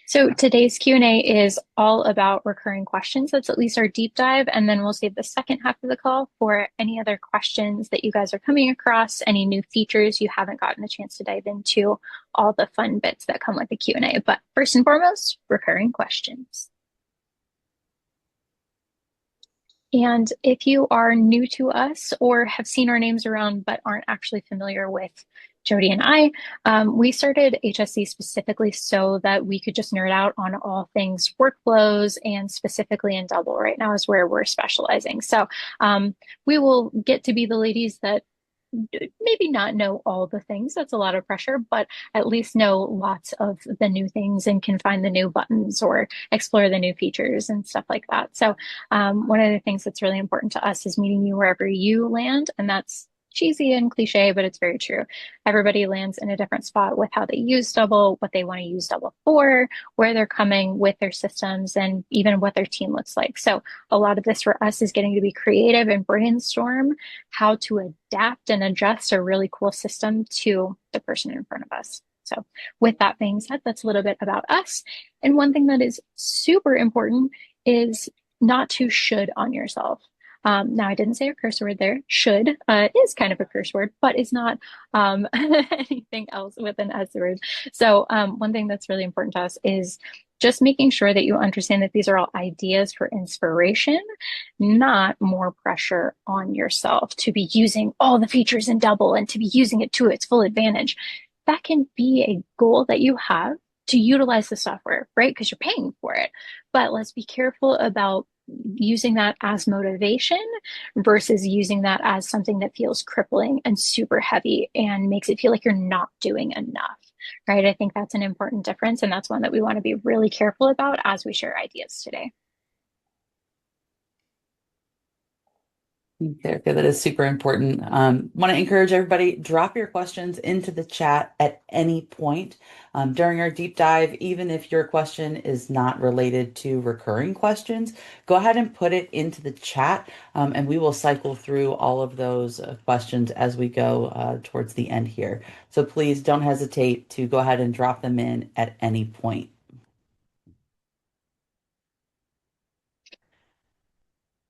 So today's Q&A is all about recurring questions. That's at least our deep dive. And then we'll save the second half of the call for any other questions that you guys are coming across, any new features you haven't gotten a chance to dive into, all the fun bits that come with the Q&A. But first and foremost, recurring questions. And if you are new to us or have seen our names around but aren't actually familiar with Jody and I, we started HSC specifically so that we could just nerd out on all things workflows, and specifically in Double right now is where we're specializing. So we will get to be the ladies that maybe not know all the things. That's a lot of pressure, but at least know lots of the new things and can find the new buttons or explore the new features and stuff like that. So one of the things that's really important to us is meeting you wherever you land. And that's cheesy and cliche, but it's very true. Everybody lands in a different spot with how they use Double, what they want to use Double for, where they're coming with their systems, and even what their team looks like. So a lot of this for us is getting to be creative and brainstorm how to adapt and adjust a really cool system to the person in front of us. So with that being said, that's a little bit about us. And one thing that is super important is not to should on yourself. Now, I didn't say a curse word there. Should is kind of a curse word, but it's not anything else with an S word. So one thing that's really important to us is just making sure that you understand that these are all ideas for inspiration, not more pressure on yourself to be using all the features in Double and to be using it to its full advantage. That can be a goal that you have to utilize the software, right? Because you're paying for it. But let's be careful about using that as motivation versus using that as something that feels crippling and super heavy and makes it feel like you're not doing enough, right? I think that's an important difference, and that's one that we want to be really careful about as we share ideas today. Okay, that is super important. Want to encourage everybody, drop your questions into the chat at any point during our deep dive. Even if your question is not related to recurring questions, go ahead and put it into the chat, and we will cycle through all of those questions as we go towards the end here. So please don't hesitate to go ahead and drop them in at any point.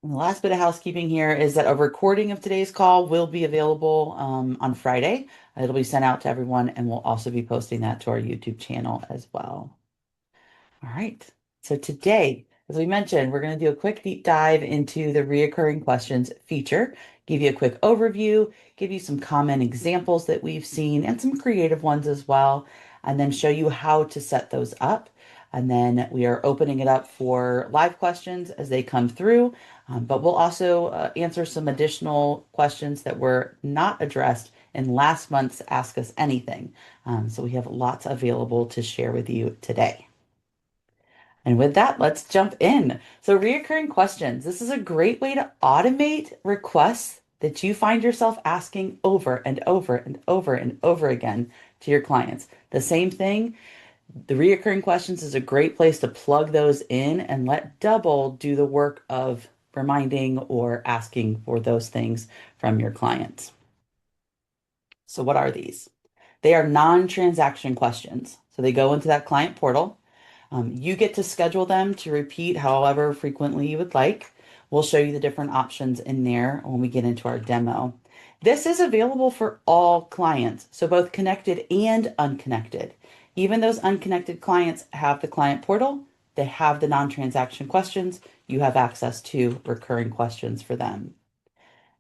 And the last bit of housekeeping here is that a recording of today's call will be available on Friday. It'll be sent out to everyone, and we'll also be posting that to our YouTube channel as well. All right. So today, as we mentioned, we're going to do a quick deep dive into the reoccurring questions feature, give you a quick overview, give you some common examples that we've seen and some creative ones as well, and then show you how to set those up. And then we are opening it up for live questions as they come through, but we'll also answer some additional questions that were not addressed in last month's Ask Us Anything. So we have lots available to share with you today. And with that, let's jump in. So, reoccurring questions. This is a great way to automate requests that you find yourself asking over and over and over and over again to your clients. The same thing, the reoccurring questions is a great place to plug those in and let Double do the work of reminding or asking for those things from your clients. So, what are these? They are non-transaction questions. So, they go into that client portal. You get to schedule them to repeat however frequently you would like. We'll show you the different options in there when we get into our demo. This is available for all clients, so both connected and unconnected. Even those unconnected clients have the client portal, they have the non-transaction questions, you have access to recurring questions for them.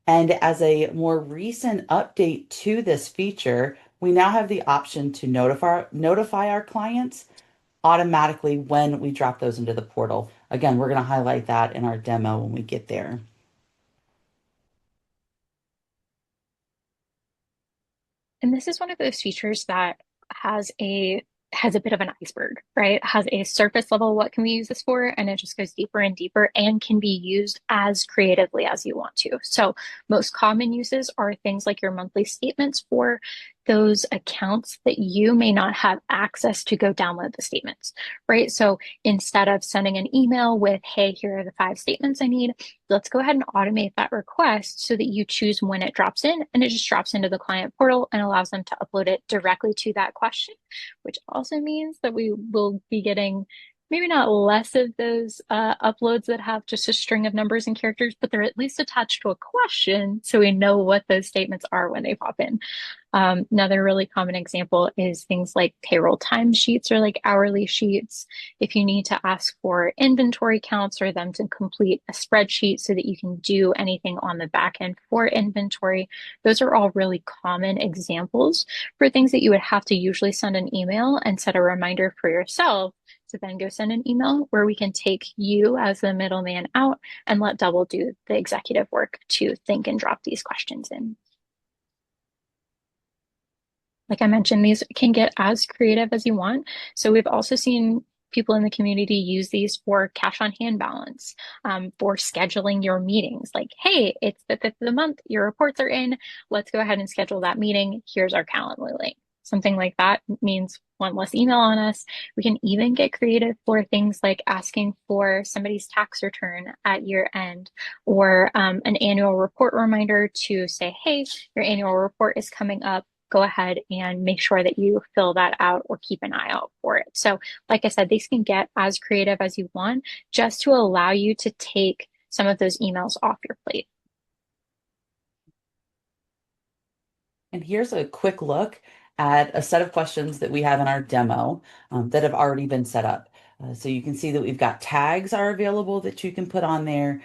And as a more recent update to this feature, we now have the option to notify our clients automatically when we drop those into the portal. Again, we're going to highlight that in our demo when we get there. And this is one of those features that has a bit of an iceberg, right? Has a surface level, what can we use this for? And it just goes deeper and deeper and can be used as creatively as you want to. So most common uses are things like your monthly statements for those accounts that you may not have access to go download the statements, right? So instead of sending an email with, hey, here are the 5 statements I need, let's go ahead and automate that request so that you choose when it drops in and it just drops into the client portal and allows them to upload it directly to that question, which also means that we will be getting maybe not less of those uploads that have just a string of numbers and characters, but they're at least attached to a question so we know what those statements are when they pop in. Another really common example is things like payroll timesheets or like hourly sheets. If you need to ask for inventory counts or them to complete a spreadsheet so that you can do anything on the back end for inventory, those are all really common examples for things that you would have to usually send an email and set a reminder for yourself to then go send an email where we can take you as the middleman out and let Double do the executive work to think and drop these questions in. Like I mentioned, these can get as creative as you want. So we've also seen people in the community use these for cash on hand balance, for scheduling your meetings. Like, hey, it's the 5th of the month, your reports are in. Let's go ahead and schedule that meeting. Here's our Calendly link. Something like that means one less email on us. We can even get creative for things like asking for somebody's tax return at year end or an annual report reminder to say, hey, your annual report is coming up, go ahead and make sure that you fill that out or keep an eye out for it. So, like I said, these can get as creative as you want just to allow you to take some of those emails off your plate. And here's a quick look at a set of questions that we have in our demo that have already been set up. So you can see that we've got tags are available that you can put on there.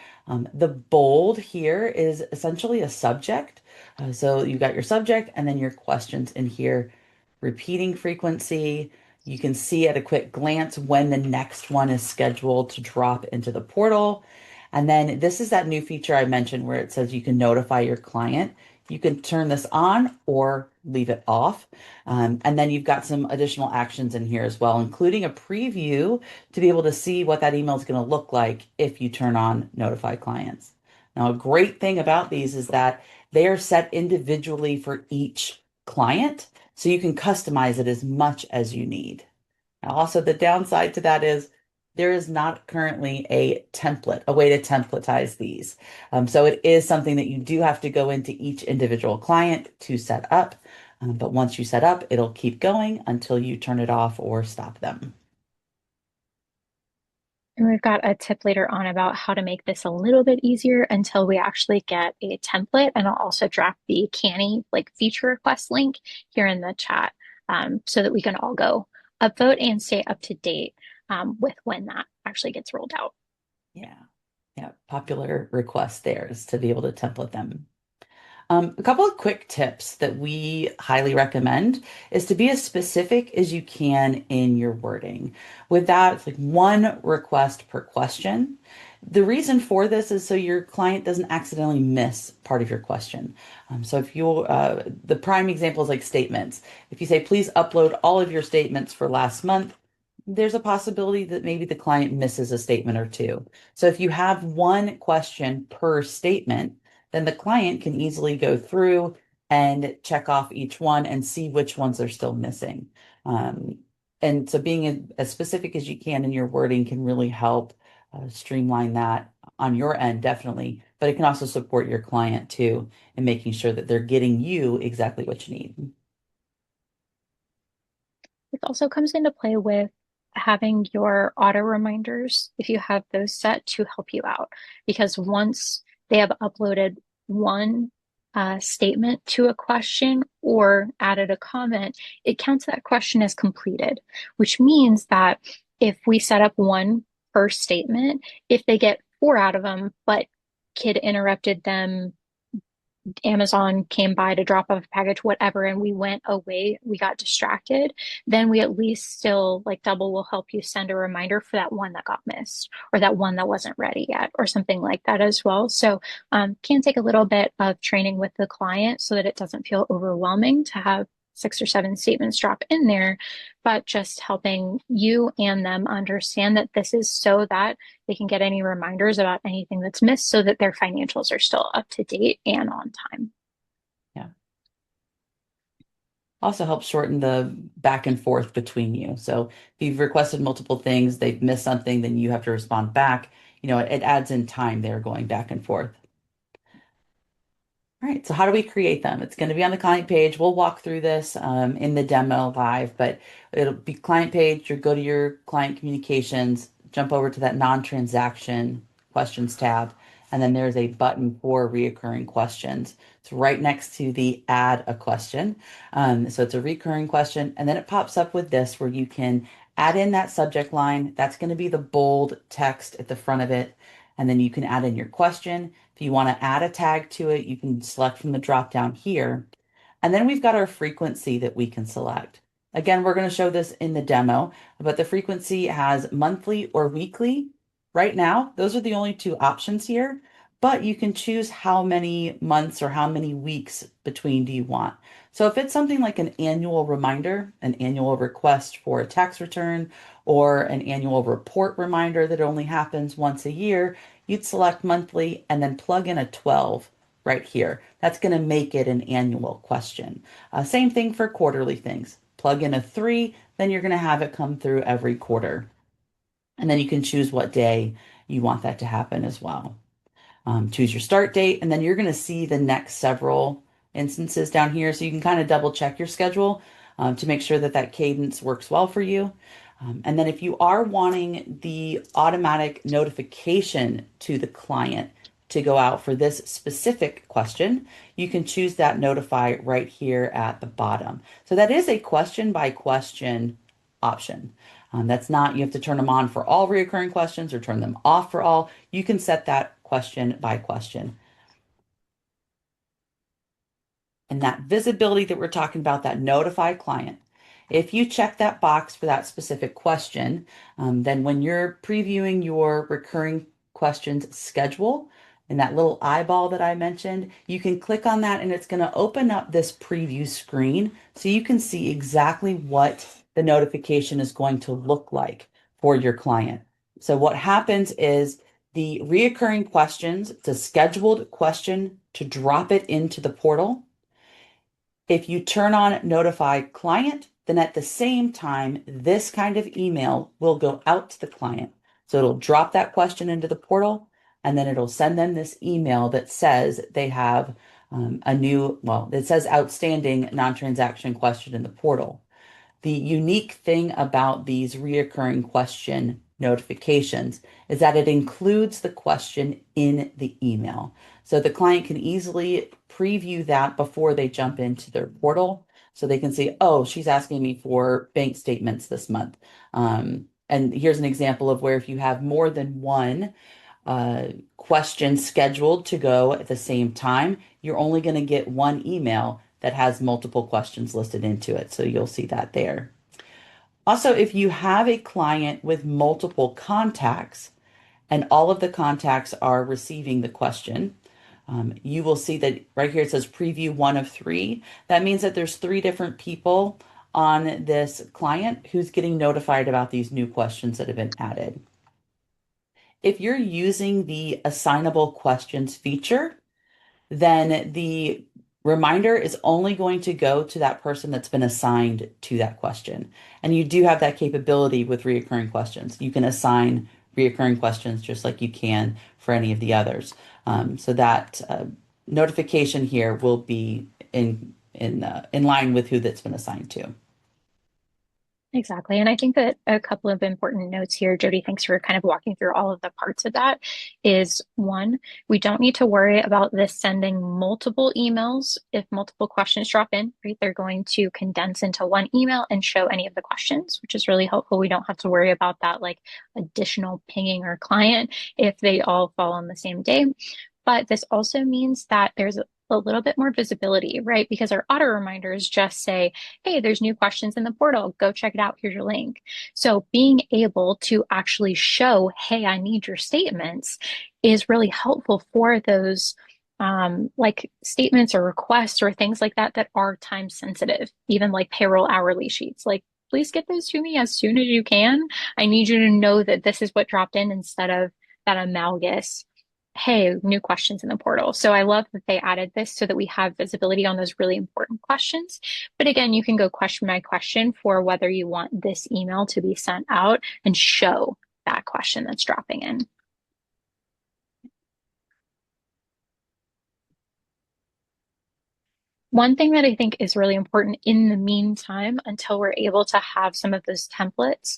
The bold here is essentially a subject. So you've got your subject and then your questions in here. Repeating frequency. You can see at a quick glance when the next one is scheduled to drop into the portal. And then this is that new feature I mentioned where it says you can notify your client. You can turn this on or leave it off. And then you've got some additional actions in here as well, including a preview to be able to see what that email is going to look like if you turn on notify clients. Now, a great thing about these is that they are set individually for each client, so you can customize it as much as you need. Now, also, the downside to that is there is not currently a template, a way to templatize these. So it is something that you do have to go into each individual client to set up. But once you set up, it'll keep going until you turn it off or stop them. And we've got a tip later on about how to make this a little bit easier until we actually get a template. And I'll also drop the Canny like feature request link here in the chat so that we can all go upvote and stay up to date with when that actually gets rolled out. Yeah. Yeah. Popular request there is to be able to template them. A couple of quick tips that we highly recommend is to be as specific as you can in your wording. With that, it's like one request per question. The reason for this is so your client doesn't accidentally miss part of your question. So if the prime example is like statements. If you say, please upload all of your statements for last month, there's a possibility that maybe the client misses a statement or two. So if you have one question per statement, then the client can easily go through and check off each one and see which ones are still missing. Um, and so being as specific as you can in your wording can really help streamline that on your end, definitely. But it can also support your client too in making sure that they're getting you exactly what you need. It also comes into play with having your auto reminders, if you have those set to help you out. Because once they have uploaded one statement to a question or added a comment, it counts that question as completed, which means that if we set up one per statement, if they get 4 out of them, but kid interrupted them, Amazon came by to drop off a package, whatever, and we went away, we got distracted, then we at least still, like Double will help you send a reminder for that one that got missed or that one that wasn't ready yet or something like that as well. So can take a little bit of training with the client so that it doesn't feel overwhelming to have 6 or 7 statements drop in there, but just helping you and them understand that this is so that they can get any reminders about anything that's missed so that their financials are still up to date and on time. Yeah. Also helps shorten the back and forth between you. So if you've requested multiple things, they've missed something, then you have to respond back. It adds in time there going back and forth. All right, so how do we create them? It's going to be on the client page. We'll walk through this in the demo live, but it'll be client page. You go to your client communications, jump over to that non-transaction questions tab, and then there's a button for reoccurring questions. It's right next to the add a question. So it's a recurring question, and then it pops up with this where you can add in that subject line. That's going to be the bold text at the front of it, and then you can add in your question. If you want to add a tag to it, you can select from the drop down here. And then we've got our frequency that we can select. Again, we're going to show this in the demo, but the frequency has monthly or weekly. Right now, those are the only two options here, but you can choose how many months or how many weeks between do you want. So if it's something like an annual reminder, an annual request for a tax return, or an annual report reminder that only happens once a year, you'd select monthly and then plug in a 12 right here. That's going to make it an annual question. Same thing for quarterly things. Plug in a 3, then you're going to have it come through every quarter. And then you can choose what day you want that to happen as well. Choose your start date, and then you're going to see the next several instances down here. So you can kind of double check your schedule to make sure that that cadence works well for you. And then if you are wanting the automatic notification to the client to go out for this specific question, you can choose that notify right here at the bottom. So that is a question by question option. That's not, you have to turn them on for all reoccurring questions or turn them off for all. You can set that question by question. And that visibility that we're talking about, that notify client, if you check that box for that specific question, then when you're previewing your recurring questions schedule, in that little eyeball that I mentioned, you can click on that and it's going to open up this preview screen so you can see exactly what the notification is going to look like for your client. So what happens is the reoccurring questions, it's a scheduled question to drop it into the portal. If you turn on notify client, then at the same time, this kind of email will go out to the client. So it'll drop that question into the portal, and then it'll send them this email that says they have it says outstanding non-transaction question in the portal. The unique thing about these reoccurring question notifications is that it includes the question in the email. So the client can easily preview that before they jump into their portal. So they can see, oh, she's asking me for bank statements this month. And here's an example of where if you have more than one question scheduled to go at the same time, you're only going to get one email that has multiple questions listed into it. So you'll see that there. Also, if you have a client with multiple contacts and all of the contacts are receiving the question, you will see that right here it says preview one of three. That means that there's three different people on this client who's getting notified about these new questions that have been added. If you're using the assignable questions feature, then the reminder is only going to go to that person that's been assigned to that question. And you do have that capability with reoccurring questions. You can assign reoccurring questions just like you can for any of the others. So that notification here will be in line with who that's been assigned to. Exactly. And I think that a couple of important notes here, Jody, thanks for kind of walking through all of the parts of that, is one, we don't need to worry about this sending multiple emails if multiple questions drop in, right? They're going to condense into one email and show any of the questions, which is really helpful. We don't have to worry about that like additional pinging our client if they all fall on the same day. But this also means that there's a little bit more visibility, right? Because our auto reminders just say, hey, there's new questions in the portal. Go check it out. Here's your link. So being able to actually show, hey, I need your statements is really helpful for those like statements or requests or things like that that are time sensitive, even like payroll hourly sheets. Like, please get those to me as soon as you can. I need you to know that this is what dropped in instead of that amalgus hey, new questions in the portal. So I love that they added this so that we have visibility on those really important questions. But again, you can go question by question for whether you want this email to be sent out and show that question that's dropping in. One thing that I think is really important in the meantime, until we're able to have some of those templates,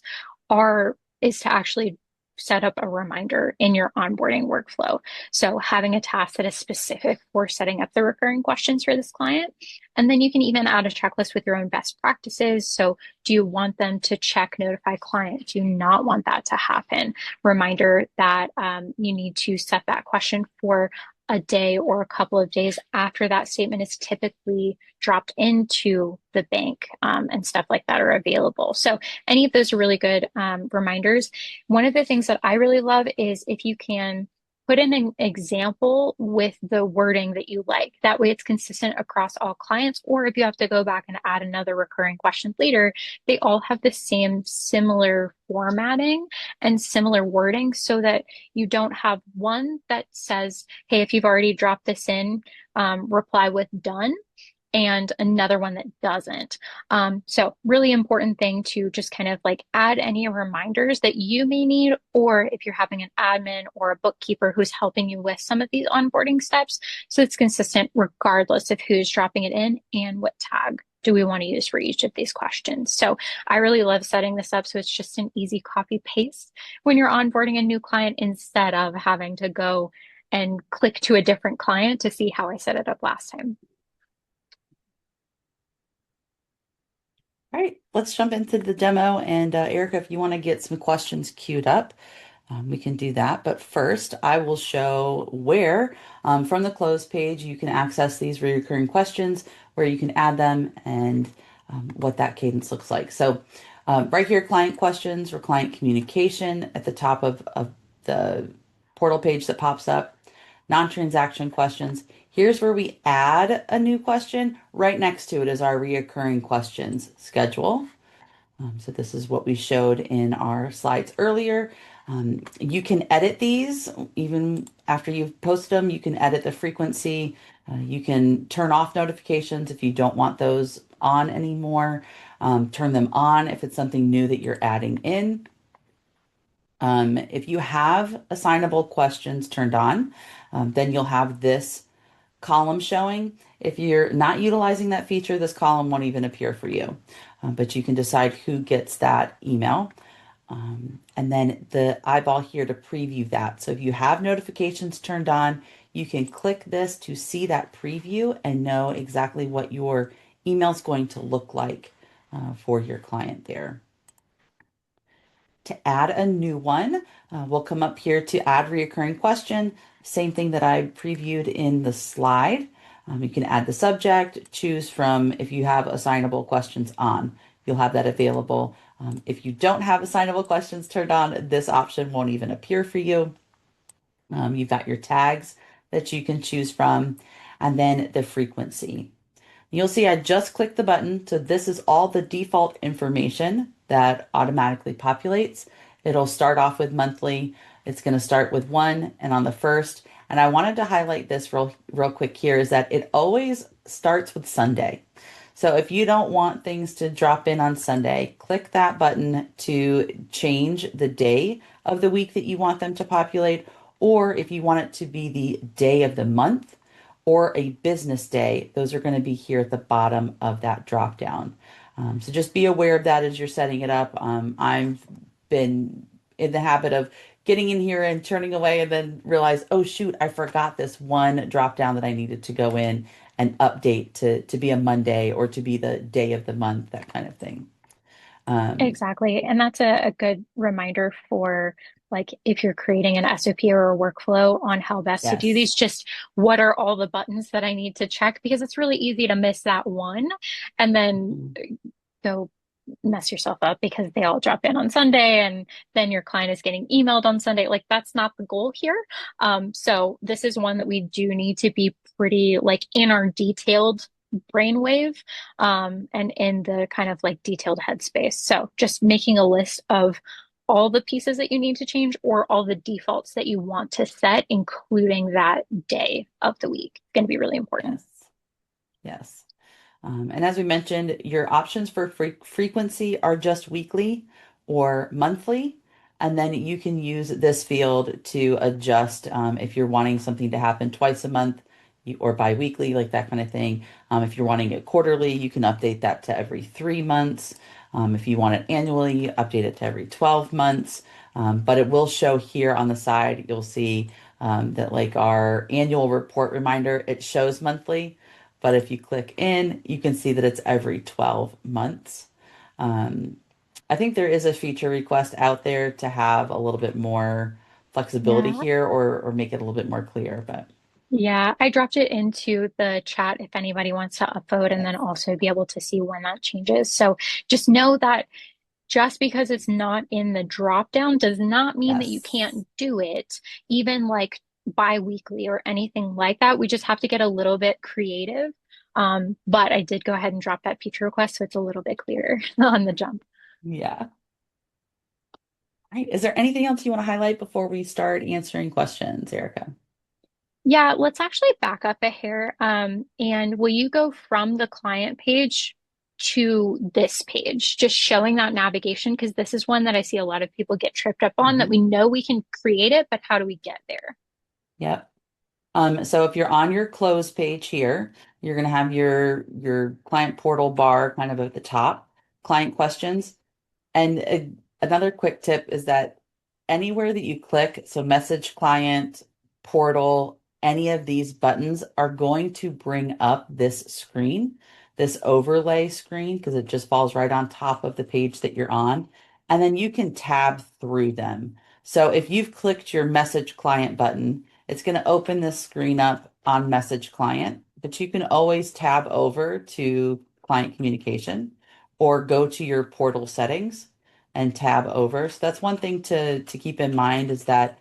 are is to actually set up a reminder in your onboarding workflow. So having a task that is specific for setting up the recurring questions for this client. And then you can even add a checklist with your own best practices. So do you want them to check notify client? Do you not want that to happen? Reminder that you need to set that question for a day or a couple of days after that statement is typically dropped into the bank, and stuff like that are available. So any of those are really good reminders. One of the things that I really love is if you can put in an example with the wording that you like. That way it's consistent across all clients, or if you have to go back and add another recurring question later, they all have the same similar formatting and similar wording so that you don't have one that says, hey, if you've already dropped this in, reply with done, and another one that doesn't. So really important thing to just kind of like add any reminders that you may need, or if you're having an admin or a bookkeeper who's helping you with some of these onboarding steps, so it's consistent regardless of who's dropping it in and what tag do we want to use for each of these questions. So I really love setting this up so it's just an easy copy paste when you're onboarding a new client instead of having to go and click to a different client to see how I set it up last time. All right, let's jump into the demo. And Erica, if you want to get some questions queued up, we can do that. But first, I will show where from the close page you can access these recurring questions, where you can add them, and what that cadence looks like. So right here, client questions or client communication at the top of the portal page that pops up, non-transaction questions. Here's where we add a new question. Right next to it is our reoccurring questions schedule. So this is what we showed in our slides earlier. You can edit these even after you've posted them. You can edit the frequency. You can turn off notifications if you don't want those on anymore. Turn them on if it's something new that you're adding in. If you have assignable questions turned on, then you'll have this column showing. If you're not utilizing that feature, this column won't even appear for you, but you can decide who gets that email. And then the eyeball here to preview that. So if you have notifications turned on, you can click this to see that preview and know exactly what your email is going to look like for your client there. To add a new one, we'll come up here to add reoccurring question. Same thing that I previewed in the slide. You can add the subject, choose from if you have assignable questions on. You'll have that available. If you don't have assignable questions turned on, this option won't even appear for you. You've got your tags that you can choose from, and then the frequency. You'll see I just clicked the button, so this is all the default information that automatically populates. It'll start off with monthly. It's going to start with 1 and on the first. And I wanted to highlight this real quick here is that it always starts with Sunday. So if you don't want things to drop in on Sunday, click that button to change the day of the week that you want them to populate, or if you want it to be the day of the month or a business day, those are going to be here at the bottom of that drop down. So just be aware of that as you're setting it up. I've been in the habit of getting in here and turning away and then realize, oh shoot, I forgot this one drop down that I needed to go in and update to be a Monday or to be the day of the month, that kind of thing. Um, Exactly. And that's a good reminder for like if you're creating an SOP or a workflow on how best to do these, yes. just what are all the buttons that I need to check? Because it's really easy to miss that one and then Mhm. go mess yourself up because they all drop in on Sunday and then your client is getting emailed on Sunday. Like that's not the goal here. So this is one that we do need to be pretty like in our detailed brainwave, and in the kind of like detailed headspace. So just making a list of all the pieces that you need to change or all the defaults that you want to set, including that day of the week. It's going to be really important. Yes. Yes. And as we mentioned, your options for frequency are just weekly or monthly. And then you can use this field to adjust if you're wanting something to happen twice a month or bi-weekly, like that kind of thing. If you're wanting it quarterly, you can update that to every 3 months. If you want it annually, update it to every 12 months. But it will show here on the side, you'll see that like our annual report reminder, it shows monthly. But if you click in, you can see that it's every 12 months. Um, I think there is a feature request out there to have a little bit more flexibility Yeah. here or make it a little bit more clear, but Yeah, I dropped it into the chat if anybody wants to upvote and then yes, also be able to see when that changes. So just know that just because it's not in the drop down does not mean that you yes, can't do it, even like bi-weekly or anything like that. We just have to get a little bit creative. But I did go ahead and drop that feature request, so it's a little bit clearer on the jump. yeah. Right. Is there anything else you want to highlight before we start answering questions, Erica? Yeah, let's actually back up a hair. And will you go from the client page to this page, just showing that navigation? Because this is one that I see a lot of people get tripped up on that we Mhm. know we can create it, but how do we get there? Yep. So if you're on your close page here, you're going to have your client portal bar kind of at the top, client questions. And another quick tip is that anywhere that you click, so message client, portal, any of these buttons are going to bring up this screen, this overlay screen, because it just falls right on top of the page that you're on. And then you can tab through them. So if you've clicked your message client button, it's going to open this screen up on message client, but you can always tab over to client communication or go to your portal settings and tab over. So that's one thing to keep in mind is that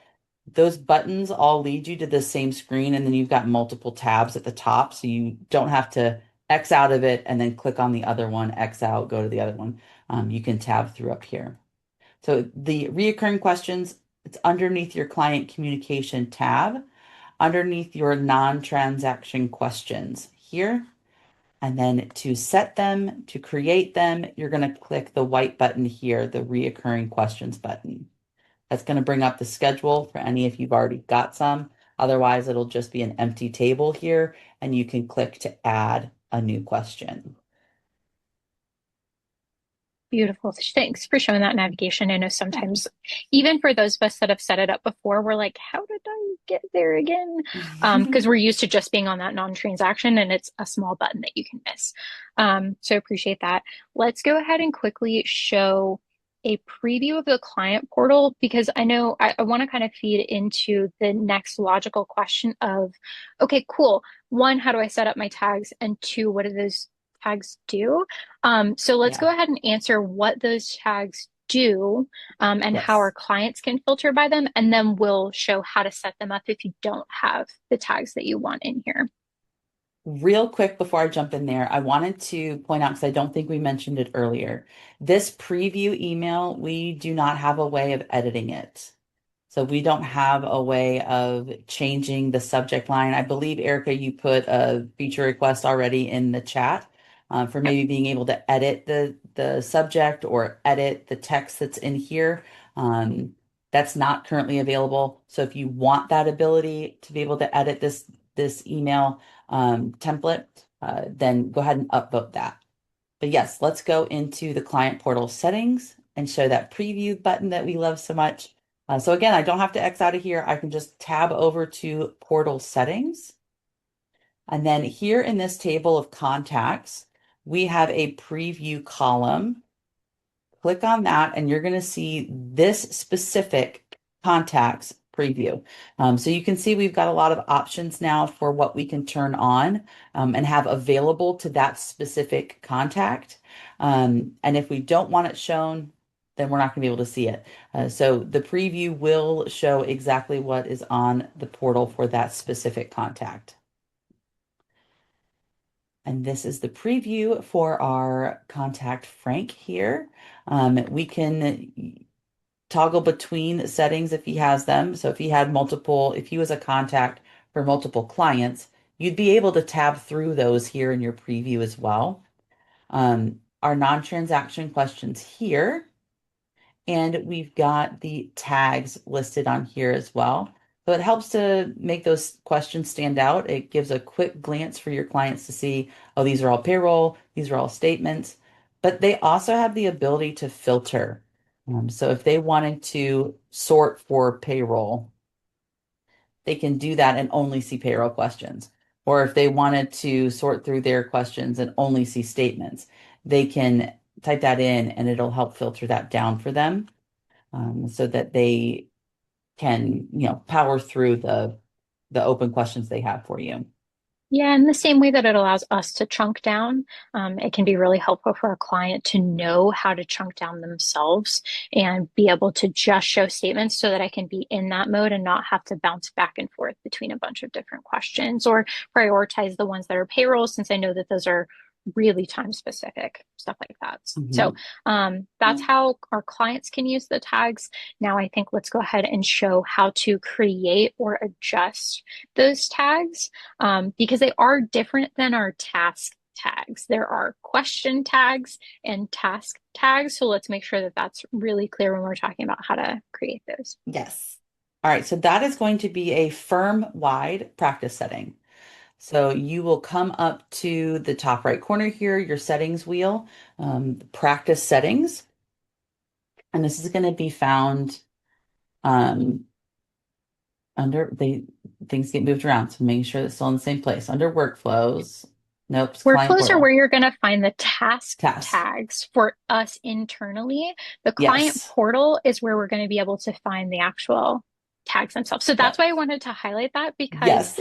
those buttons all lead you to the same screen, and then you've got multiple tabs at the top, so you don't have to X out of it and then click on the other one, X out, go to the other one. You can tab through up here. So the reoccurring questions, it's underneath your client communication tab, underneath your non-transaction questions here. And then to set them, to create them, you're going to click the white button here, the reoccurring questions button. That's going to bring up the schedule for any if you've already got some. Otherwise, it'll just be an empty table here, and you can click to add a new question. Beautiful. Thanks for showing that navigation. I know Yeah. sometimes, even for those of us that have set it up before, we're like, how did I get there again? Because we're used to just being on that non-transaction and it's a small button that you can miss. So appreciate that. Let's go ahead and quickly show a preview of the client portal because I know I want to kind of feed into the next logical question of, okay, cool. One, how do I set up my tags? And two, what do those tags do? So let's Yeah. go ahead and answer what those tags do, and how our Yes. clients can filter by them, and then we'll show how to set them up if you don't have the tags that you want in here. Real quick before I jump in there, I wanted to point out, because I don't think we mentioned it earlier, this preview email, we do not have a way of editing it. So we don't have a way of changing the subject line. I believe, Erica, you put a feature request already in the chat for Yep. maybe being able to edit the subject or edit the text that's in here. Um, that's not currently available. So if you want that ability to be able to edit this email template, then go ahead and upvote that. But yes, let's go into the client portal settings and show that preview button that we love so much. So again, I don't have to X out of here. I can just tab over to portal settings. And then here in this table of contacts, we have a preview column. Click on that and you're going to see this specific contacts preview. So you can see we've got a lot of options now for what we can turn on and have available to that specific contact. And if we don't want it shown, then we're not going to be able to see it. So the preview will show exactly what is on the portal for that specific contact. And this is the preview for our contact Frank here. We can toggle between settings if he has them. So if he had multiple, if he was a contact for multiple clients, you'd be able to tab through those here in your preview as well. Our non-transaction questions here, and we've got the tags listed on here as well. So it helps to make those questions stand out. It gives a quick glance for your clients to see, oh, these are all payroll, these are all statements, but they also have the ability to filter. So if they wanted to sort for payroll, they can do that and only see payroll questions. Or if they wanted to sort through their questions and only see statements, they can type that in and it'll help filter that down for them, so that they can, power through the open questions they have for you. Yeah, in the same way that it allows us to chunk down, it can be really helpful for a client to know how to chunk down themselves and be able to just show statements so that I can be in that mode and not have to bounce back and forth between a bunch of different questions or prioritize the ones that are payroll since I know that those are really time specific, stuff like that. So Mhm. that's how our clients can use the tags. Now I think let's go ahead and show how to create or adjust those tags, because they are different than our task tags. There are question tags and task tags. So let's make sure that that's really clear when we're talking about how to create those. Yes. All right, so that is going to be a firm-wide practice setting. So you will come up to the top right corner here, your settings wheel, practice settings, and this is going to be found um, under things get moved around, so making sure it's still in the same place. Under workflows, nope, it's client Workflows are portal. where you're going to find the task Task. tags for us internally. The client Yes. portal is where we're going to be able to find the actual tags themselves. So that's Yep. why I wanted to highlight that because Yes.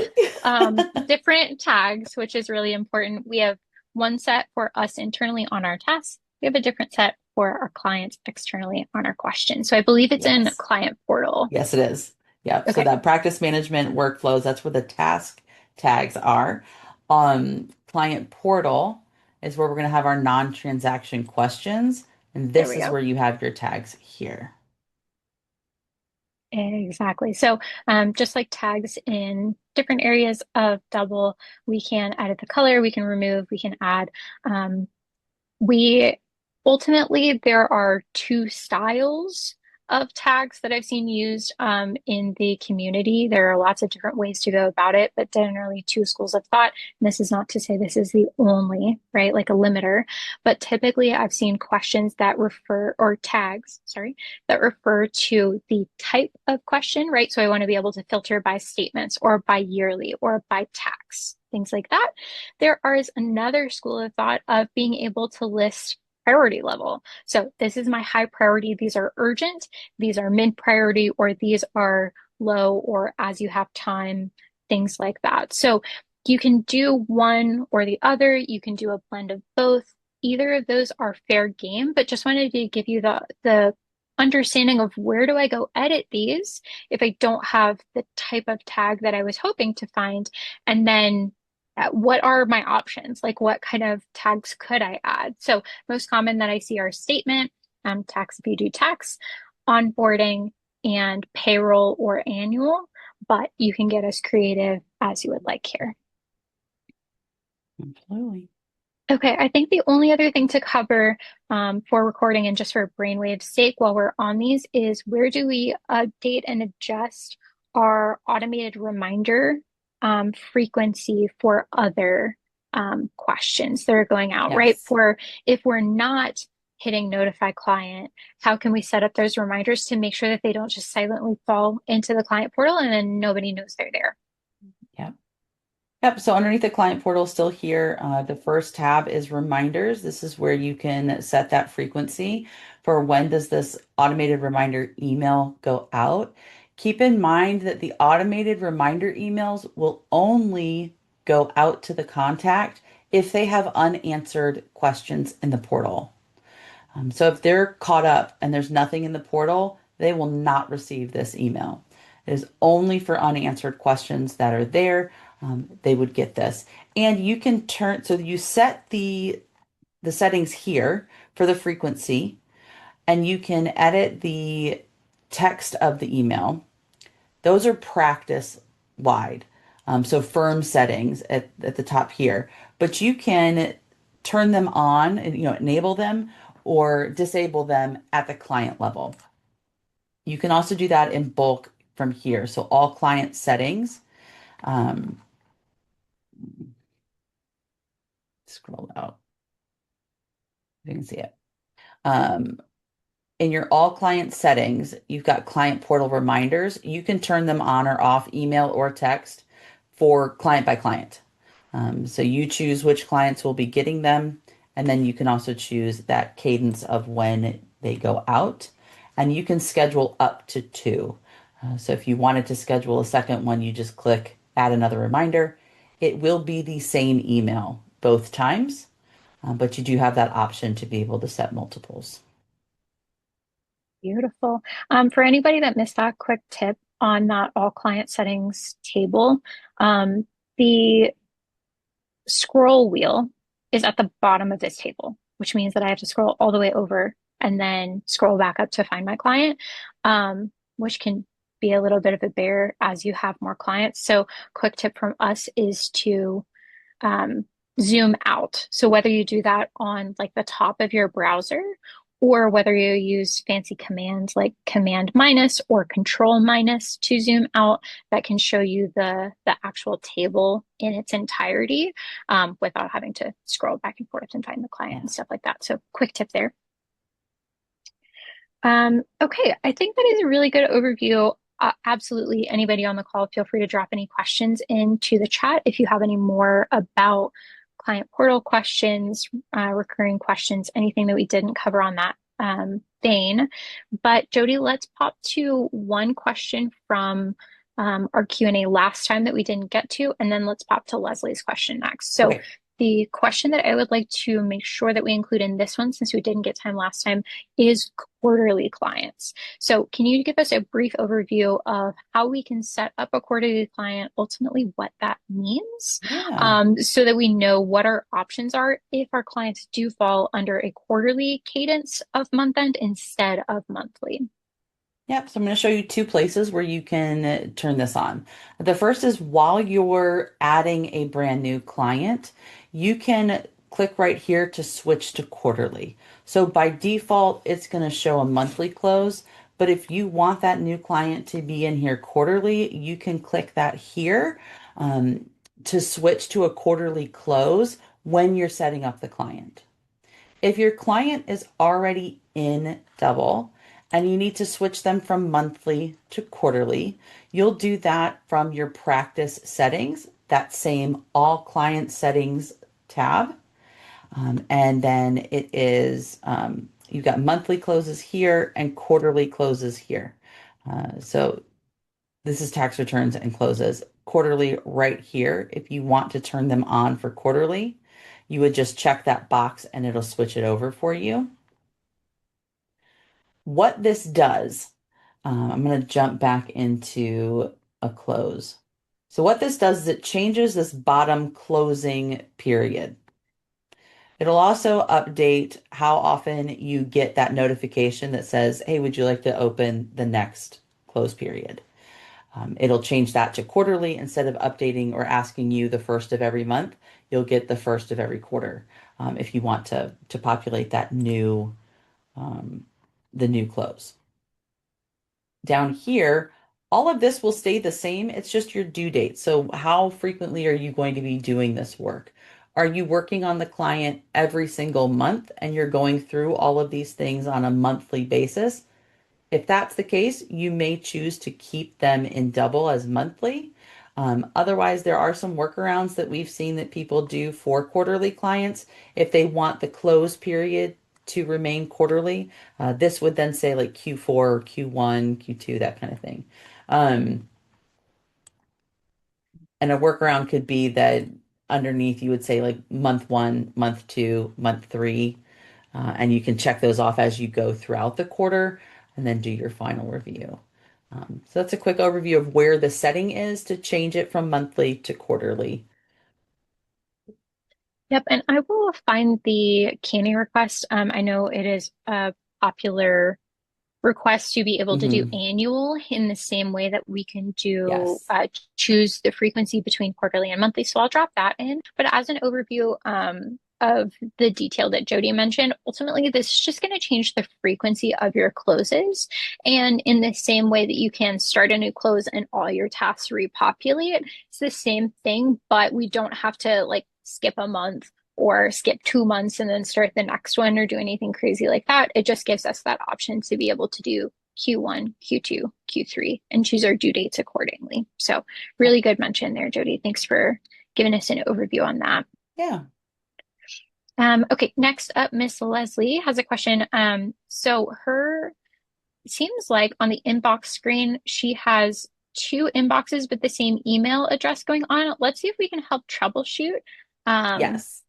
different tags, which is really important. We have one set for us internally on our tasks. We have a different set for our clients externally on our questions. So I believe it's in Yes. client portal. Yes, it is. Yep. So Okay, that practice management workflows, that's where the task tags are. Client portal is where we're going to have our non-transaction questions. And there this we is go. where you have your tags here. Exactly. So, just like tags in different areas of double, we can edit the color, we can remove, we can add. Um, we ultimately, there are two styles of tags that I've seen used in the community. There are lots of different ways to go about it, but generally two schools of thought. And this is not to say this is the only, right, like a limiter, but typically I've seen questions that refer, or tags, sorry, that refer to the type of question, right? So I want to be able to filter by statements or by yearly or by tax, things like that. There is another school of thought of being able to list priority level. So this is my high priority. These are urgent. These are mid priority, or these are low, or as you have time, things like that. So you can do one or the other. You can do a blend of both. Either of those are fair game, but just wanted to give you the understanding of where do I go edit these if I don't have the type of tag that I was hoping to find, and then what are my options? Like what kind of tags could I add? So most common that I see are statement, tax if you do tax, onboarding, and payroll or annual, but you can get as creative as you would like here. Absolutely. Okay, I think the only other thing to cover for recording and just for brainwave's sake while we're on these is where do we update and adjust our automated reminder frequency for other questions that are going out, right? Yes. For if we're not hitting notify client, how can we set up those reminders to make sure that they don't just silently fall into the client portal and then nobody knows they're there? Yep. Yep. So underneath the client portal, still here, the first tab is reminders. This is where you can set that frequency for when does this automated reminder email go out. Keep in mind that the automated reminder emails will only go out to the contact if they have unanswered questions in the portal. So if they're caught up and there's nothing in the portal, they will not receive this email. It is only for unanswered questions that are there. They would get this. And you can turn, so you set the settings here for the frequency, and you can edit the text of the email. Those are practice wide. So firm settings at the top here, but you can turn them on and enable them or disable them at the client level. You can also do that in bulk from here. So all client settings. Um, Scroll out. You can see it. Um, in your all client settings, you've got client portal reminders. You can turn them on or off, email or text for client by client. So you choose which clients will be getting them, and then you can also choose that cadence of when they go out, and you can schedule up to two. So if you wanted to schedule a second one, you just click add another reminder. It will be the same email both times, but you do have that option to be able to set multiples. Beautiful. For anybody that missed that quick tip on that all client settings table, the scroll wheel is at the bottom of this table, which means that I have to scroll all the way over and then scroll back up to find my client, which can be a little bit of a bear as you have more clients. So, quick tip from us is to um, zoom out. So whether you do that on like the top of your browser or whether you use fancy commands like command minus or control minus to zoom out, that can show you the actual table in its entirety without having to scroll back and forth and find the client and Yeah. stuff like that. So quick tip there. Okay, I think that is a really good overview. Absolutely, anybody on the call, feel free to drop any questions into the chat if you have any more about client portal questions, recurring questions, anything that we didn't cover on that vein. But Jody, let's pop to one question from our Q&A last time that we didn't get to, and then let's pop to Leslie's question next. So Okay. the question that I would like to make sure that we include in this one, since we didn't get time last time, is quarterly clients. So, can you give us a brief overview of how we can set up a quarterly client, ultimately what that means, Yeah. so that we know what our options are if our clients do fall under a quarterly cadence of month end instead of monthly? Yep, so I'm going to show you two places where you can turn this on. The first is while you're adding a brand new client, you can click right here to switch to quarterly. So by default, it's going to show a monthly close, but if you want that new client to be in here quarterly, you can click that here um, to switch to a quarterly close when you're setting up the client. If your client is already in double and you need to switch them from monthly to quarterly, you'll do that from your practice settings, that same all client settings tab. And then you've got monthly closes here and quarterly closes here. So this is tax returns and closes. Quarterly right here. If you want to turn them on for quarterly, you would just check that box and it'll switch it over for you. What this does, I'm going to jump back into a close. So what this does is it changes this bottom closing period. It'll also update how often you get that notification that says, hey, would you like to open the next close period? It'll change that to quarterly instead of updating or asking you the first of every month. You'll get the first of every quarter if you want to populate that um, the new close. Down here, all of this will stay the same. It's just your due date. So how frequently are you going to be doing this work? Are you working on the client every single month and you're going through all of these things on a monthly basis? If that's the case, you may choose to keep them in double as monthly. Otherwise, there are some workarounds that we've seen that people do for quarterly clients. If they want the close period to remain quarterly, this would then say like Q4 or Q1, Q2, that kind of thing. Um, and a workaround could be that underneath you would say like month one, month two, month three, and you can check those off as you go throughout the quarter and then do your final review. So that's a quick overview of where the setting is to change it from monthly to quarterly. Yep, and I will find the canning request. I know it is a popular request to be able to do Hmm. annual in the same way that we can do Yes. choose the frequency between quarterly and monthly. So I'll drop that in. But as an overview of the detail that Jody mentioned, ultimately this is just going to change the frequency of your closes. And in the same way that you can start a new close and all your tasks repopulate, it's the same thing, but we don't have to like skip a month or skip 2 months and then start the next one or do anything crazy like that. It just gives us that option to be able to do Q1, Q2, Q3, and choose our due dates accordingly. So, Yep. really good mention there, Jody. Thanks for giving us an overview on that. Yeah. Okay, next up, Miss Leslie has a question. So her it seems like on the inbox screen, she has two inboxes with the same email address going on. Let's see if we can help troubleshoot um, Yes.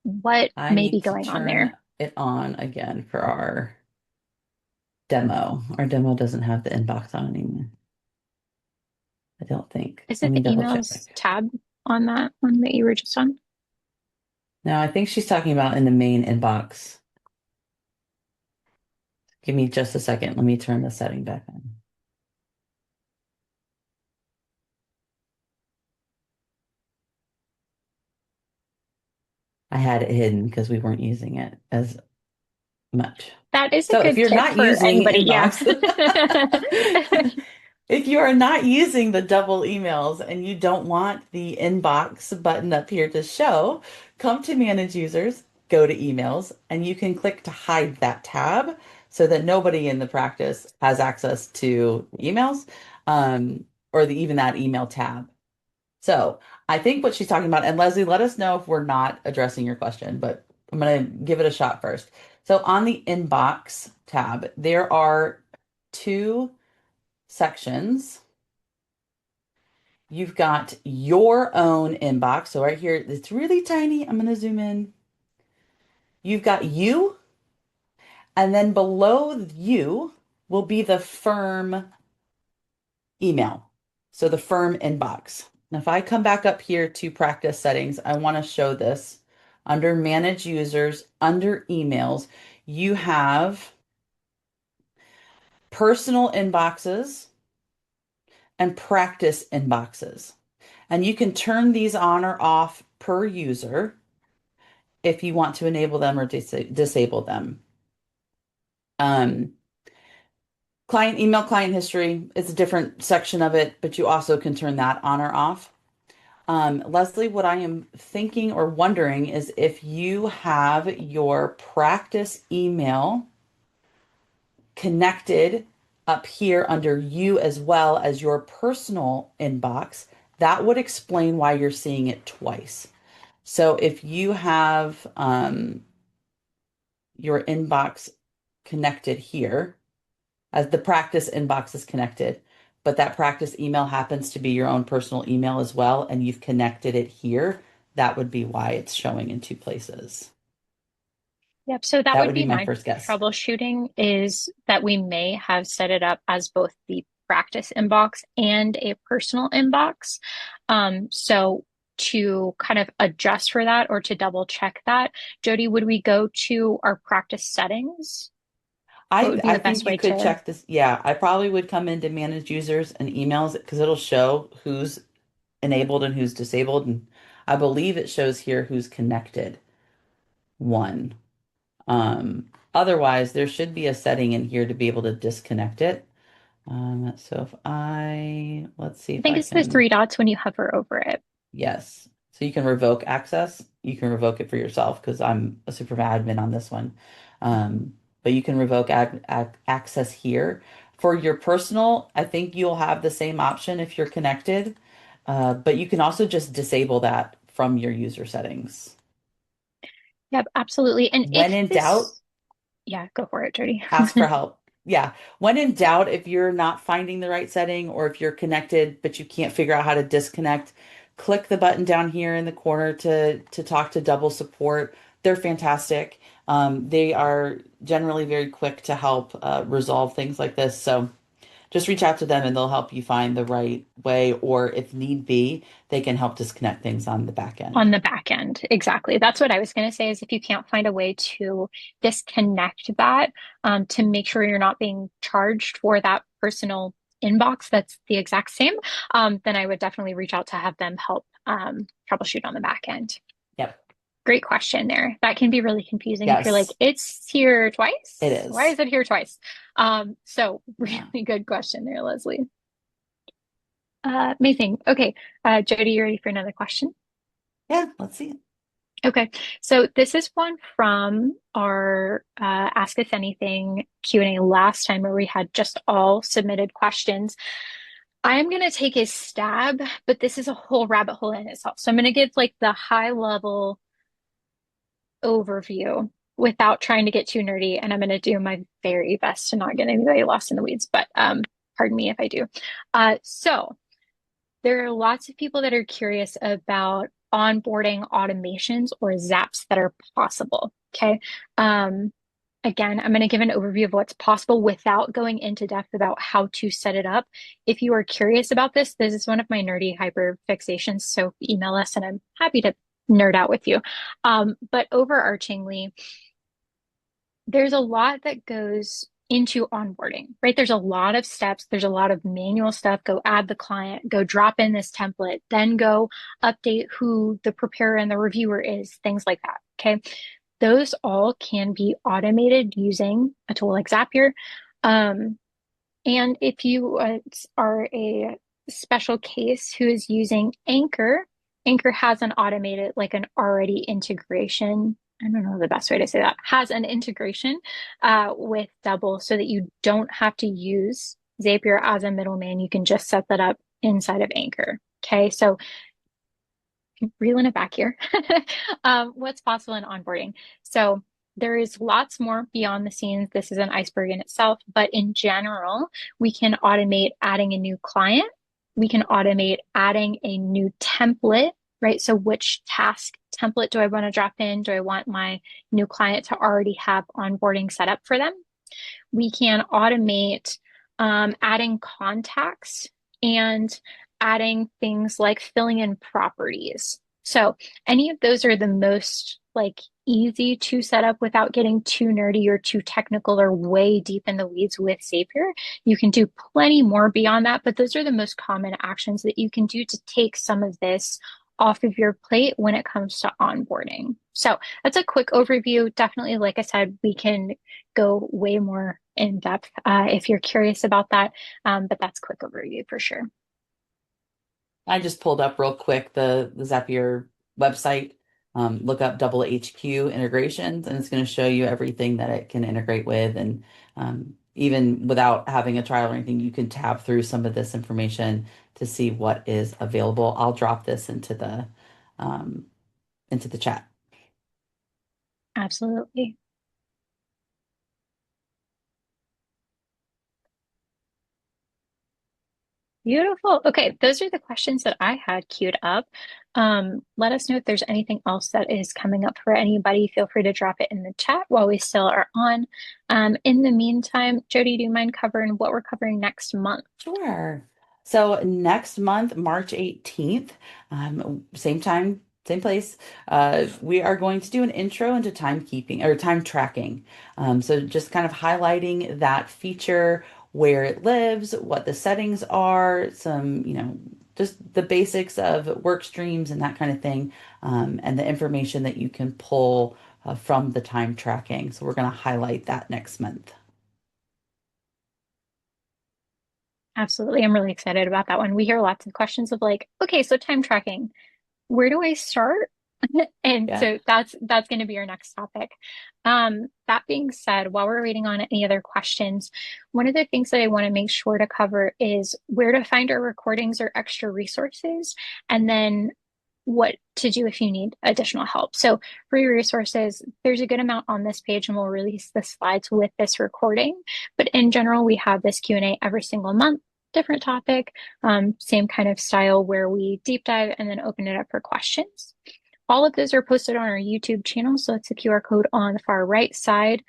what I may be need to going on turn there. it on again for our demo. Our demo doesn't have the inbox on anymore. I don't think. Is Let it me the double emails check. tab on that one that you were just on? No, I think she's talking about in the main inbox. Give me just a second. Let me turn the setting back on. I had it hidden because we weren't using it as much. That is a So if good you're tip not for using anybody. Yeah. inbox, if you are not using the double emails and you don't want the inbox button up here to show, come to Manage Users, go to Emails, and you can click to hide that tab so that nobody in the practice has access to emails, or even that email tab. So I think what she's talking about, and Leslie, let us know if we're not addressing your question, but I'm going to give it a shot first. So on the inbox tab, there are two sections. You've got your own inbox. So right here, it's really tiny. I'm going to zoom in. You've got you, and then below you will be the firm email. So the firm inbox. Now, if I come back up here to practice settings, I want to show this under manage users, under emails, you have personal inboxes and practice inboxes. And you can turn these on or off per user if you want to enable them or disable them. Um, Client email, client history is a different section of it, but you also can turn that on or off. Leslie, what I am thinking or wondering is if you have your practice email connected up here under you as well as your personal inbox, that would explain why you're seeing it twice. So if you have your inbox connected here, as the practice inbox is connected, but that practice email happens to be your own personal email as well, and you've connected it here, that would be why it's showing in two places. Yep. So that That would would be be my my first guess. troubleshooting is that we may have set it up as both the practice inbox and a personal inbox. So to kind of adjust for that or to double check that, Jody, would we go to our practice settings? What would be I the best think you way could to? check this. Yeah, I probably would come into manage users and emails because it'll show who's enabled and who's disabled. And I believe it shows here who's connected. One. Otherwise, there should be a setting in here to be able to disconnect it. So if let's see I if think I it's the can, three dots when you hover over it. yes. So you can revoke access. You can revoke it for yourself because I'm a super admin on this one. But you can revoke access here. For your personal, I think you'll have the same option if you're connected. But you can also just disable that from your user settings. Yep, absolutely. And When if in doubt, this, yeah, go for it, Jody. ask for help. Yeah. When in doubt, if you're not finding the right setting or if you're connected but you can't figure out how to disconnect, click the button down here in the corner to talk to double support. They're fantastic. They are generally very quick to help resolve things like this. So just reach out to them and they'll help you find the right way, or if need be, they can help disconnect things on the back end. On the back end. Exactly. That's what I was going to say is if you can't find a way to disconnect that to make sure you're not being charged for that personal inbox that's the exact same, then I would definitely reach out to have them help troubleshoot on the back end. Yep. Great question there. That can be really confusing if you're like, Yes, it's here it twice. Why is. is it here twice? So Yeah. really good question there, Leslie. Amazing. Okay. Jody, you ready for another question? Yeah, let's see it. Okay, so this is one from our Ask Us Anything Q&A last time where we had just all submitted questions. I am going to take a stab, but this is a whole rabbit hole in itself. So I'm going to give like the high level overview without trying to get too nerdy, and I'm going to do my very best to not get anybody lost in the weeds, but pardon me if I do. So there are lots of people that are curious about onboarding automations or zaps that are possible. Okay. Um, Again, I'm going to give an overview of what's possible without going into depth about how to set it up. If you are curious about this is one of my nerdy hyper fixations. So email us and I'm happy to nerd out with you. But overarchingly, there's a lot that goes into onboarding, right? There's a lot of steps, there's a lot of manual stuff. Go add the client, go drop in this template, then go update who the preparer and the reviewer is, things like that. Okay. Those all can be automated using a tool like Zapier. Um, and if you are a special case who is using Anchor, Anchor has an automated, like an already integration. I don't know the best way to say that. Has an integration with Double so that you don't have to use Zapier as a middleman. You can just set that up inside of Anchor. Okay, so reeling it back here. What's possible in onboarding? So there is lots more beyond the scenes. This is an iceberg in itself, but in general, we can automate adding a new client. We can automate adding a new template, right? So which task template do I want to drop in? Do I want my new client to already have onboarding set up for them? We can automate adding contacts and adding things like filling in properties. So any of those are the most like easy to set up without getting too nerdy or too technical or way deep in the weeds with Zapier. You can do plenty more beyond that, but those are the most common actions that you can do to take some of this off of your plate when it comes to onboarding. So that's a quick overview. Definitely, like I said, we can go way more in depth if you're curious about that. But that's quick overview for sure. I just pulled up real quick the Zapier website. Look up double HQ integrations, and it's going to show you everything that it can integrate with. And even without having a trial or anything, you can tab through some of this information to see what is available. I'll drop this um, into the chat. Absolutely. Beautiful. Okay, those are the questions that I had queued up. Let us know if there's anything else that is coming up for anybody. Feel free to drop it in the chat while we still are on. In the meantime, Jody, do you mind covering what we're covering next month? Sure. So next month, March 18th, same time, same place, we are going to do an intro into timekeeping or time tracking. So just kind of highlighting that feature, where it lives, what the settings are, some, just the basics of work streams and that kind of thing, and the information that you can pull from the time tracking. So we're going to highlight that next month. Absolutely. I'm really excited about that one. We hear lots of questions of like, okay, so time tracking, where do I start? And Yeah. so that's going to be our next topic. That being said, while we're waiting on any other questions, one of the things that I want to make sure to cover is where to find our recordings or extra resources, and then what to do if you need additional help. So free resources, there's a good amount on this page and we'll release the slides with this recording. But in general, we have this Q&A every single month, different topic, same kind of style where we deep dive and then open it up for questions. All of those are posted on our YouTube channel. So it's a QR code on the far right side,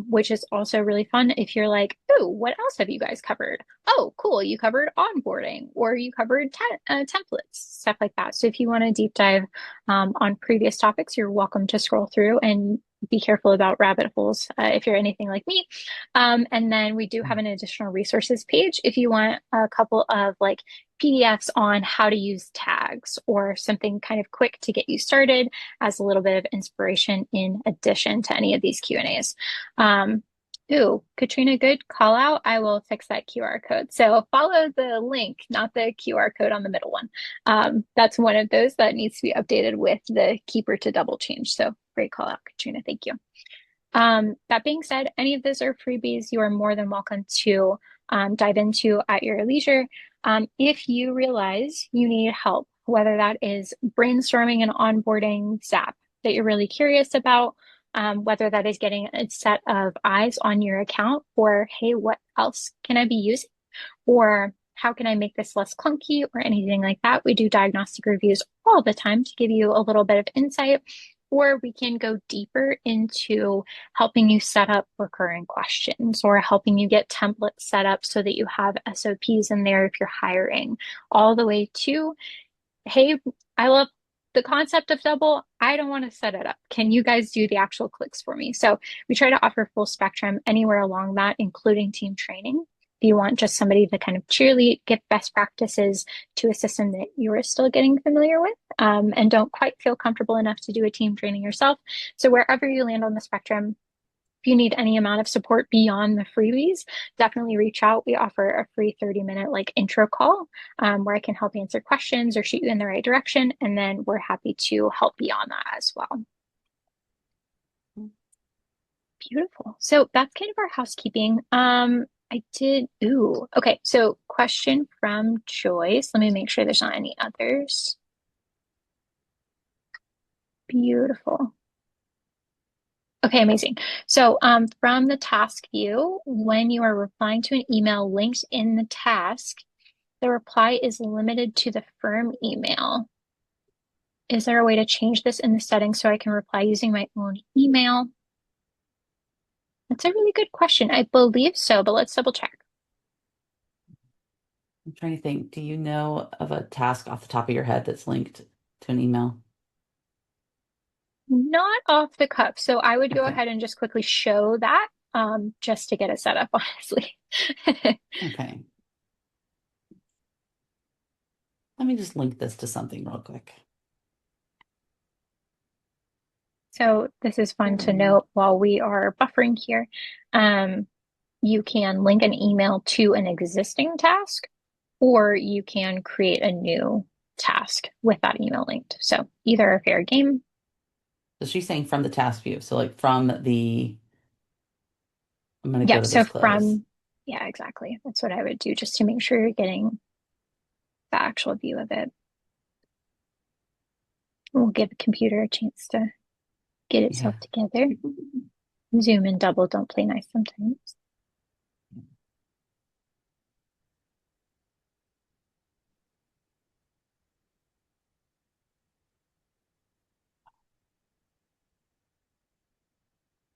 which is also really fun if you're like, oh, what else have you guys covered? Oh, cool. You covered onboarding or you covered templates, stuff like that. So if you want to deep dive on previous topics, you're welcome to scroll through and be careful about rabbit holes if you're anything like me. And then we do have an additional resources page if you want a couple of like PDFs on how to use tags or something kind of quick to get you started as a little bit of inspiration in addition to any of these Q&As. Ooh, Katrina, good call out. I will fix that QR code. So follow the link, not the QR code on the middle one. That's one of those that needs to be updated with the keeper to double change. So great call out, Katrina. Thank you. That being said, any of those are freebies you are more than welcome to dive into at your leisure. If you realize you need help, whether that is brainstorming an onboarding Zap that you're really curious about, whether that is getting a set of eyes on your account, or hey, what else can I be using? Or how can I make this less clunky or anything like that? We do diagnostic reviews all the time to give you a little bit of insight, or we can go deeper into helping you set up recurring questions or helping you get templates set up so that you have SOPs in there if you're hiring, all the way to, hey, I love the concept of double. I don't want to set it up. Can you guys do the actual clicks for me? So we try to offer full spectrum anywhere along that, including team training. If you want just somebody to kind of cheerlead, give best practices to a system that you are still getting familiar with, and don't quite feel comfortable enough to do a team training yourself. So wherever you land on the spectrum, if you need any amount of support beyond the freebies, definitely reach out. We offer a free 30-minute like intro call where I can help answer questions or shoot you in the right direction. And then we're happy to help beyond that as well. Beautiful. So that's kind of our housekeeping. Okay. So question from Joyce. Let me make sure there's not any others. Beautiful. Okay, amazing. So from the task view, when you are replying to an email linked in the task, the reply is limited to the firm email. Is there a way to change this in the settings so I can reply using my own email? That's a really good question. I believe so, but let's double check. I'm trying to think. Do you know of a task off the top of your head that's linked to an email? Not off the cuff. So I would go Okay. ahead and just quickly show that just to get it set up, honestly. Okay. Let me just link this to something real quick. So this is fun Bear to with me. note while we are buffering here. Um, you can link an email to an existing task, or you can create a new task with that email linked. So either a fair game. So she's saying from the task view. So like from the, I'm going to go Yep. to So this close. yeah, exactly. That's what I would do just to make sure you're getting the actual view of it. We'll give the computer a chance to get Yeah. itself together. Zoom and double don't play nice sometimes.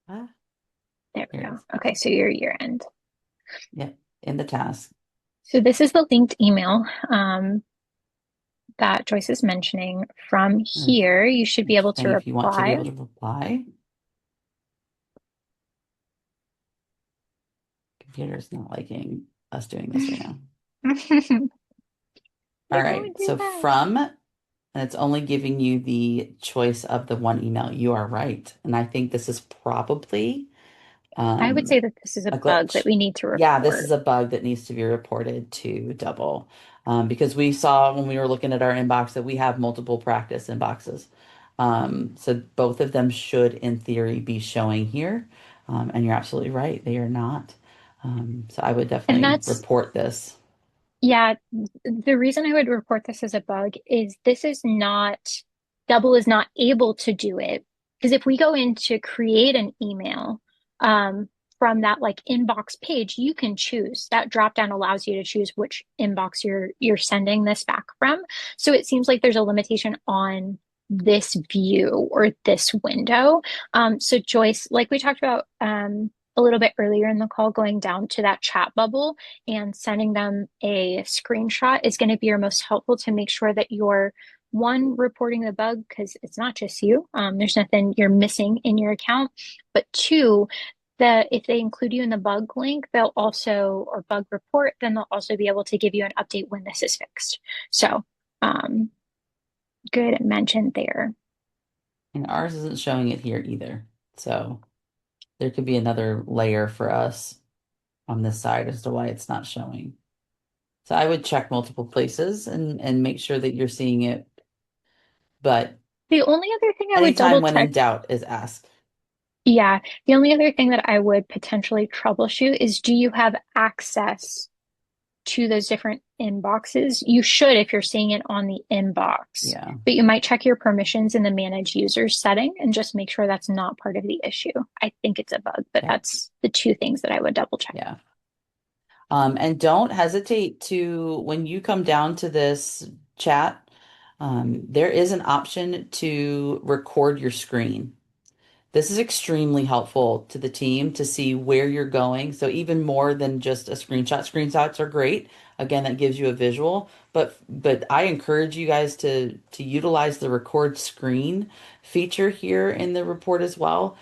Ah, There we here it go. is. Okay, so your year end. Yep. In the task. So this is the linked email that Joyce is mentioning. From And here, you should be it's able to saying if you want to be reply. able to reply, computer is not liking us doing this right now. All They right. won't do So that. from, and it's only giving you the choice of the one email. You are right. And I think this is probably I would say um, that this is a a bug that glitch. we need to Yeah, this report. is a bug that needs to be reported to Double. Because we saw when we were looking at our inbox that we have multiple practice inboxes. So both of them should, in theory, be showing here. And you're absolutely right. They are not. So I would And definitely that's, report this. yeah, the reason I would report this as a bug is this is not, Double is not able to do it. Because if we go in to create an email um, from that like inbox page, you can choose. That drop down allows you to choose which inbox you're sending this back from. So it seems like there's a limitation on this view or this window. So Joyce, like we talked about a little bit earlier in the call, going down to that chat bubble and sending them a screenshot is going to be your most helpful to make sure that you're one, reporting the bug because it's not just you. There's nothing you're missing in your account. But two, that if they include you in the bug link, they'll also, or bug report, then they'll also be able to give you an update when this is fixed. So, um, good mention there. And ours isn't showing it here either. So there could be another layer for us on this side as to why it's not showing. So I would check multiple places and make sure that you're seeing it. But The only other thing I would anytime double when check, in doubt is ask. yeah, the only other thing that I would potentially troubleshoot is do you have access to those different inboxes? You should if you're seeing it on the inbox, Yeah. but you might check your permissions in the manage users setting and just make sure that's not part of the issue. I think it's a bug, but Yeah. that's the two things that I would double check. Yeah. And don't hesitate to, when you come down to this chat, there is an option to record your screen. This is extremely helpful to the team to see where you're going. So even more than just a screenshot. Screenshots are great. Again, that gives you a visual, but I encourage you guys to utilize the record screen feature here in the report as well,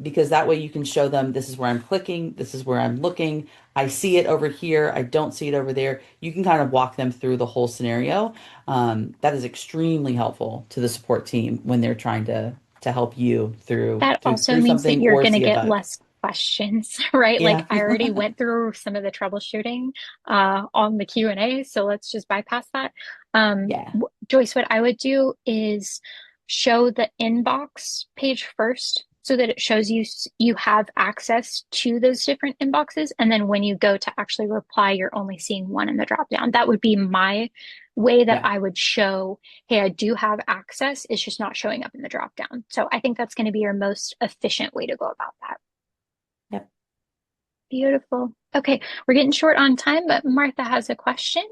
because that way you can show them this is where I'm clicking, this is where I'm looking. I see it over here. I don't see it over there. You can kind of walk them through the whole scenario. That is extremely helpful to the support team when they're trying to help you through That through also through means that something you're or going to see a get bug. less questions, right? Like Yeah. I already went through some of the troubleshooting on the Q&A, so let's just bypass that. Yeah. Joyce, what I would do is show the inbox page first so that it shows you have access to those different inboxes. And then when you go to actually reply, you're only seeing one in the drop down. That would be my way that Yeah. I would show, hey, I do have access. It's just not showing up in the drop down. So I think that's going to be your most efficient way to go about that. Yep. Beautiful. Okay, we're getting short on time, but Martha has a question.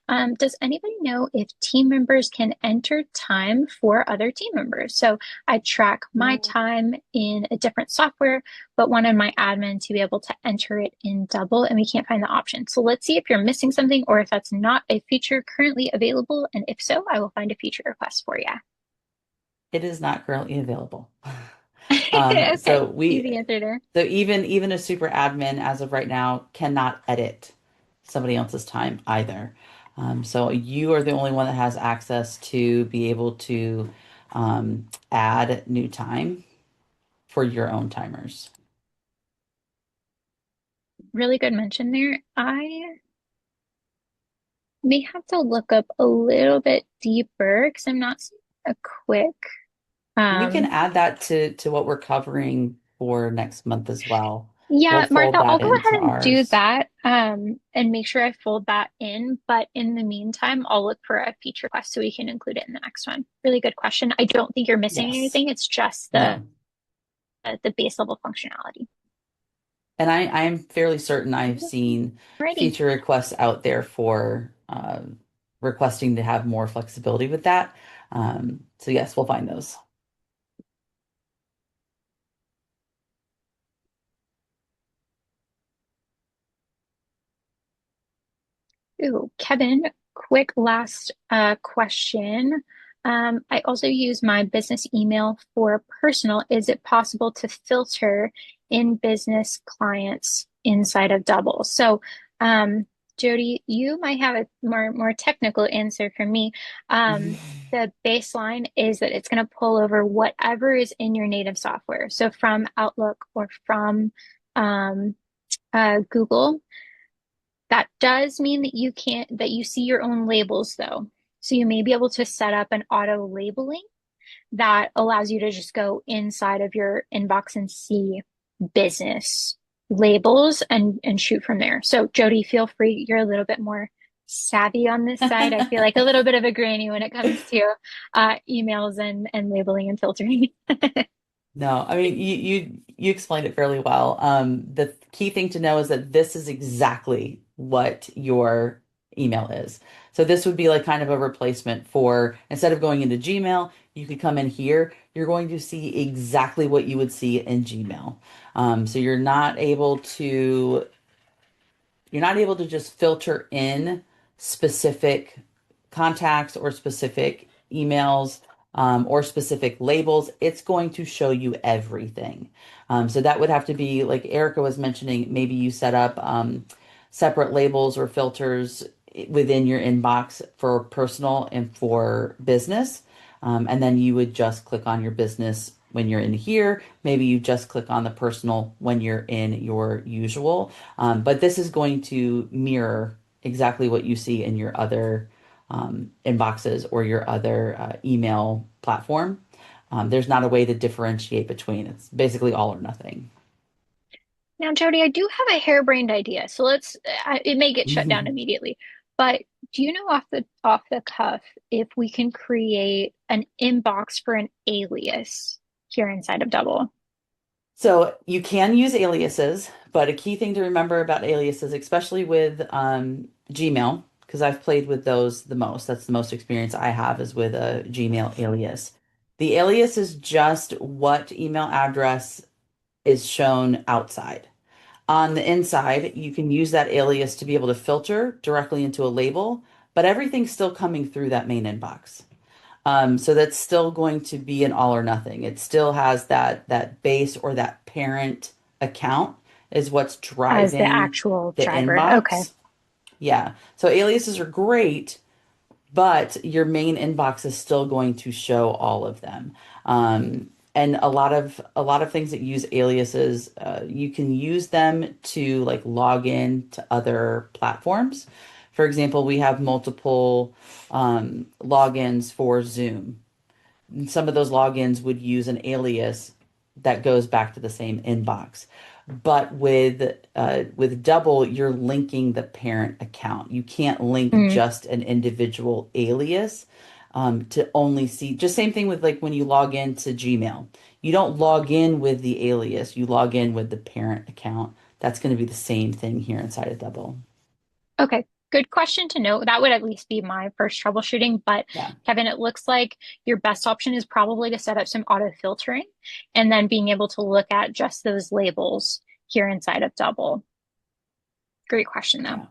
Does anybody know if team members can enter time for other team members? So I track my No. time in a different software, but wanted my admin to be able to enter it in double, and we can't find the option. So let's see if you're missing something or if that's not a feature currently available. And if so, I will find a feature request for you. It is not currently available. Okay, So we easy answer there. so even a super admin as of right now cannot edit somebody else's time either. So you are the only one that has access to be able to add new time for your own timers. Really good mention there. I may have to look up a little bit deeper because I'm not seeing a quick. We can Um, add that to what we're covering for next month as well. We'll yeah, fold Martha, I'll that go into ahead and do ours. that and make sure I fold that in. But in the meantime, I'll look for a feature request so we can include it in the next one. Really good question. I don't think you're missing Yes. anything. It's just No. the base level functionality. And I'm fairly certain I've seen Alrighty. feature requests out there for requesting to have more flexibility with that. So yes, we'll find those. Ooh, Kevin, quick last question. I also use my business email for personal. Is it possible to filter in business clients inside of Double? So, Jody, you might have a more technical answer from me. The baseline is that it's going to pull over whatever is in your native software. So from Outlook or from um, Google. That does mean that you can't, that you see your own labels though. So you may be able to set up an auto labeling that allows you to just go inside of your inbox and see business labels and shoot from there. So Jody, feel free. You're a little bit more savvy on this side. I feel like a little bit of a granny when it comes to emails and labeling and filtering. No, I mean you explained it fairly well. The key thing to know is that this is exactly what your email is. So this would be like kind of a replacement for instead of going into Gmail, You could come in here, you're going to see exactly what you would see in Gmail. So you're not able to just filter in specific contacts or specific emails or specific labels. It's going to show you everything. So that would have to be like Erica was mentioning, maybe you set up separate labels or filters within your inbox for personal and for business. And then you would just click on your business when you're in here. Maybe you just click on the personal when you're in your usual. But this is going to mirror exactly what you see in your other inboxes or your other email platform. There's not a way to differentiate between. It's basically all or nothing. Now, Jody, I do have a harebrained idea. So it may get shut down immediately, but do you know off the cuff if we can create an inbox for an alias here inside of Double? So you can use aliases, but a key thing to remember about aliases, especially with Gmail, because I've played with those the most. That's the most experience I have is with a Gmail alias. The alias is just what email address is shown outside. On the inside, you can use that alias to be able to filter directly into a label, but everything's still coming through that main inbox. So that's still going to be an all or nothing. It still has that base or that parent account is what's As the driving actual the driver. Okay. inbox. Yeah. So aliases are great, but your main inbox is still going to show all of them. And a lot of things that use aliases, you can use them to like log in to other platforms. For example, we have multiple logins for Zoom. And some of those logins would use an alias that goes back to the same inbox. But with Double, you're linking the parent account. You can't link Mm, just an individual alias to only see. Just same thing with like when you log into Gmail. You don't log in with the alias. You log in with the parent account. That's going to be the same thing here inside of Double. okay. Good question to know. That would at least be my first troubleshooting. But Yeah, Kevin, it looks like your best option is probably to set up some auto filtering and then being able to look at just those labels here inside of Double. Great question, though. yeah.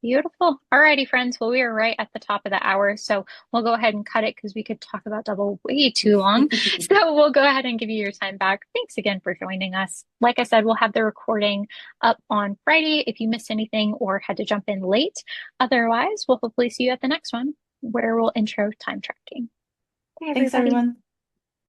Beautiful. Alrighty, friends. Well, we are right at the top of the hour, so we'll go ahead and cut it because we could talk about Double way too long. So we'll go ahead and give you your time back. Thanks again for joining us. Like I said, we'll have the recording up on Friday if you missed anything or had to jump in late. Otherwise, we'll hopefully see you at the next one where we'll intro time tracking. Bye, Thanks, everybody. everyone.